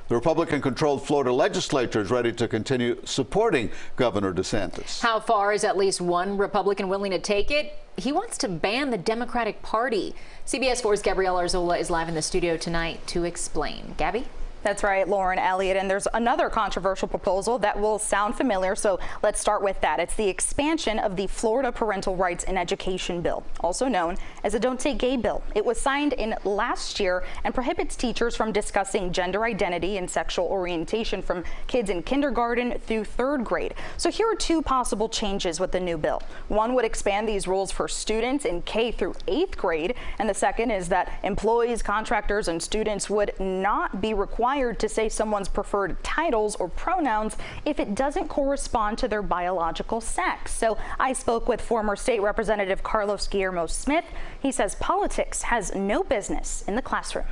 The Republican-controlled Florida legislature is ready to continue supporting Governor DeSantis. How far is at least one Republican willing to take it? He wants to ban the Democratic Party. CBS 4's Gabrielle Arzola is live in the studio tonight to explain. Gabby? That's right, Lauren, Elliott, and there's another controversial proposal that will sound familiar, so let's start with that. It's the expansion of the Florida Parental Rights in Education Bill, also known as a Don't Say Gay bill. It was signed in last year and prohibits teachers from discussing gender identity and sexual orientation from kids in kindergarten through 3rd grade. So here are two possible changes with the new bill. One would expand these rules for students in K through 8th grade, and the second is that employees, contractors, and students would not be required to say someone's preferred titles or pronouns if it doesn't correspond to their biological sex. So I spoke with former state representative Carlos Guillermo Smith. He says politics has no business in the classroom.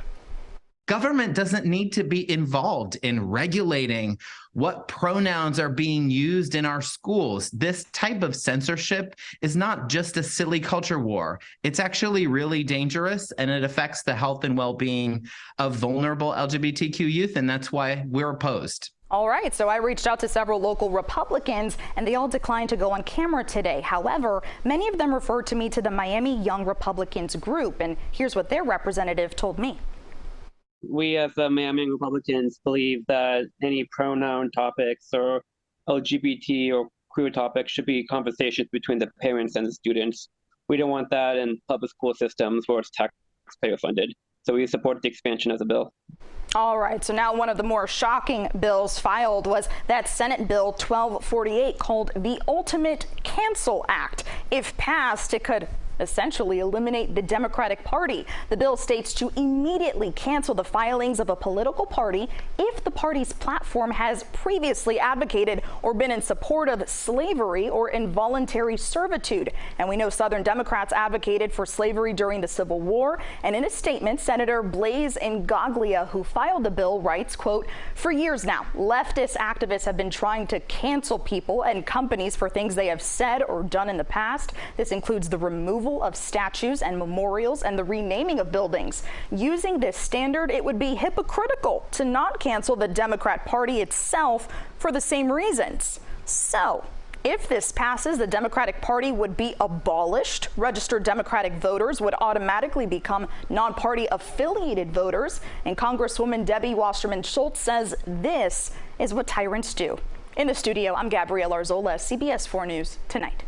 Government doesn't need to be involved in regulating what pronouns are being used in our schools. This type of censorship is not just a silly culture war. It's actually really dangerous, and it affects the health and well-being of vulnerable LGBTQ youth, and that's why we're opposed. All right, so I reached out to several local Republicans, and they all declined to go on camera today. However, many of them referred to me to the Miami Young Republicans group, and here's what their representative told me. We as the Miami Republicans believe that any pronoun topics or LGBT or queer topics should be conversations between the parents and the students. We don't want that in public school systems where it's taxpayer funded. So we support the expansion of the bill. All right, so now one of the more shocking bills filed was that Senate Bill 1248 called the Ultimate Cancel Act. If passed, it could essentially eliminate the Democratic Party. The bill states to immediately cancel the filings of a political party if the party's platform has previously advocated or been in support of slavery or involuntary servitude. And we know Southern Democrats advocated for slavery during the Civil War. And in a statement, Senator Blaise Ingoglia, who filed the bill, writes, quote, "For years now, leftist activists have been trying to cancel people and companies for things they have said or done in the past. This includes the removal of statues and memorials and the renaming of buildings. Using this standard, it would be hypocritical to not cancel the Democrat Party itself for the same reasons." So, if this passes, the Democratic Party would be abolished. Registered Democratic voters would automatically become non-party affiliated voters. And Congresswoman Debbie Wasserman Schultz says this is what tyrants do. In the studio, I'm Gabrielle Arzola, CBS 4 News Tonight.